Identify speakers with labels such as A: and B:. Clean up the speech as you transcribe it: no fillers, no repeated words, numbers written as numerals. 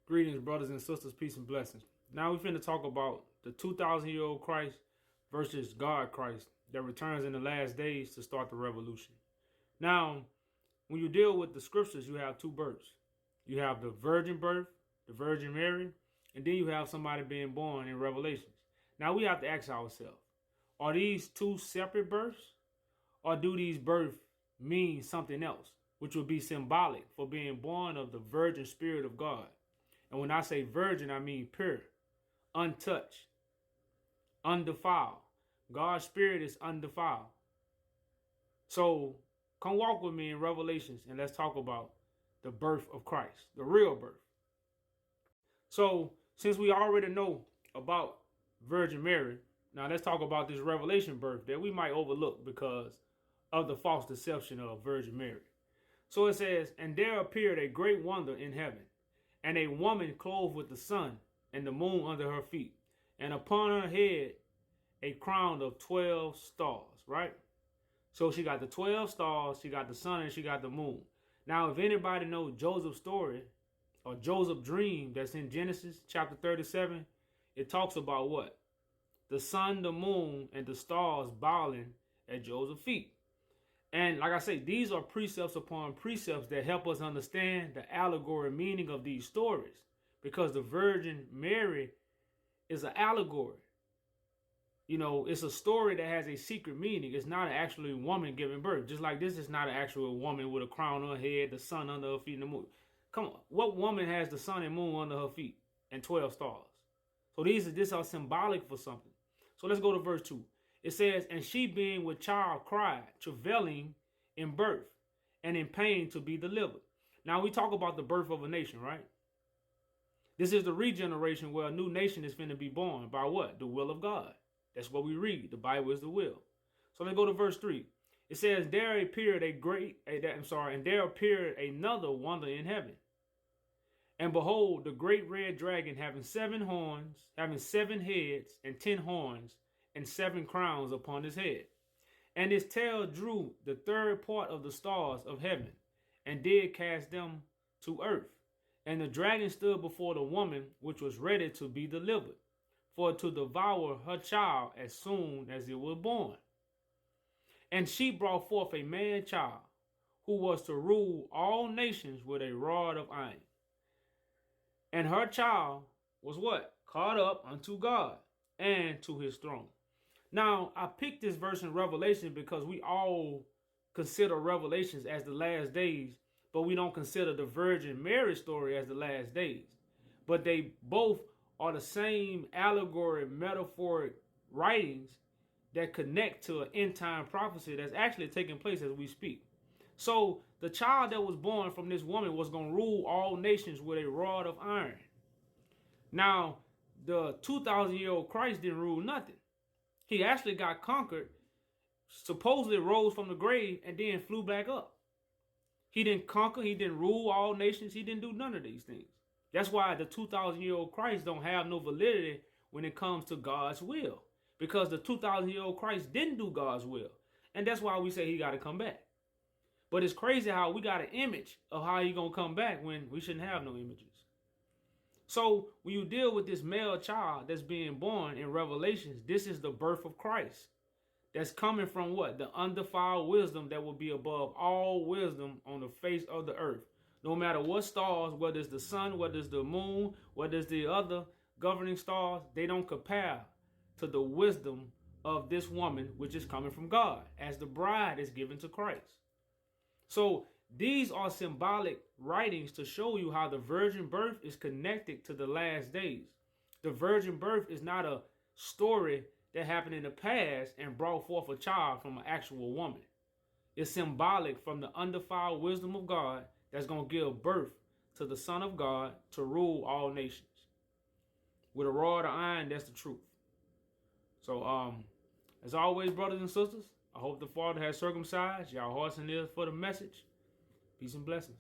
A: Greetings, brothers and sisters, peace and blessings. Now we finna talk about the 2,000-year-old Christ versus God Christ that returns in the last days to start the revolution. Now, when you deal with the scriptures, you have two births. You have the virgin birth, the Virgin Mary, and then you have somebody being born in Revelations. Now we have to ask ourselves, are these two separate births, or do these births mean something else, which would be symbolic for being born of the virgin spirit of God? And when I say virgin, I mean pure, untouched, undefiled. God's spirit is undefiled. So come walk with me in Revelations and let's talk about the birth of Christ, the real birth. So since we already know about Virgin Mary, now let's talk about this Revelation birth that we might overlook because of the false deception of Virgin Mary. So it says, and there appeared a great wonder in heaven, and a woman clothed with the sun and the moon under her feet, and upon her head a crown of 12 stars, right? So she got the 12 stars, she got the sun, and she got the moon. Now, if anybody knows Joseph's story or Joseph's dream that's in Genesis chapter 37, it talks about what? The sun, the moon, and the stars bowing at Joseph's feet. And like I say, these are precepts upon precepts that help us understand the allegory meaning of these stories. Because the Virgin Mary is an allegory. You know, it's a story that has a secret meaning. It's not an actual woman giving birth. Just like this is not an actual woman with a crown on her head, the sun under her feet, and the moon. Come on, what woman has the sun and moon under her feet and 12 stars? So these are symbolic for something. So let's go to verse 2. It says, and she being with child cried, travailing in birth, and in pain to be delivered. Now we talk about the birth of a nation, right? This is the regeneration where a new nation is finna be born by what? The will of God. That's what we read. The Bible is the will. So let's go to verse 3. It says, there appeared and there appeared another wonder in heaven. And behold, the great red dragon having 7 horns, having 7 heads and 10 horns, and 7 crowns upon his head. And his tail drew the third part of the stars of heaven, and did cast them to earth. And the dragon stood before the woman, which was ready to be delivered, for to devour her child as soon as it was born. And she brought forth a man child, who was to rule all nations with a rod of iron. And her child was what? Caught up unto God and to his throne. Now, I picked this verse in Revelation because we all consider Revelations as the last days, but we don't consider the Virgin Mary story as the last days. But they both are the same allegory, metaphoric writings that connect to an end-time prophecy that's actually taking place as we speak. So the child that was born from this woman was going to rule all nations with a rod of iron. Now, the 2,000-year-old Christ didn't rule nothing. He actually got conquered, supposedly rose from the grave, and then flew back up. He didn't conquer, he didn't rule all nations, he didn't do none of these things. That's why the 2,000-year-old Christ don't have no validity when it comes to God's will. Because the 2,000-year-old Christ didn't do God's will. And that's why we say he got to come back. But it's crazy how we got an image of how he going to come back when we shouldn't have no images. So when you deal with this male child that's being born in Revelations, this is the birth of Christ. That's coming from what? The undefiled wisdom that will be above all wisdom on the face of the earth. No matter what stars, whether it's the sun, whether it's the moon, whether it's the other governing stars, they don't compare to the wisdom of this woman, which is coming from God, as the bride is given to Christ. So these are symbolic writings to show you how the virgin birth is connected to the last days. The virgin birth is not a story that happened in the past and brought forth a child from an actual woman. It's symbolic from the undefiled wisdom of God that's going to give birth to the Son of God to rule all nations. With a rod of iron, that's the truth. So, as always, brothers and sisters, I hope the Father has circumcised y'all hearts and ears for the message. Peace and blessings.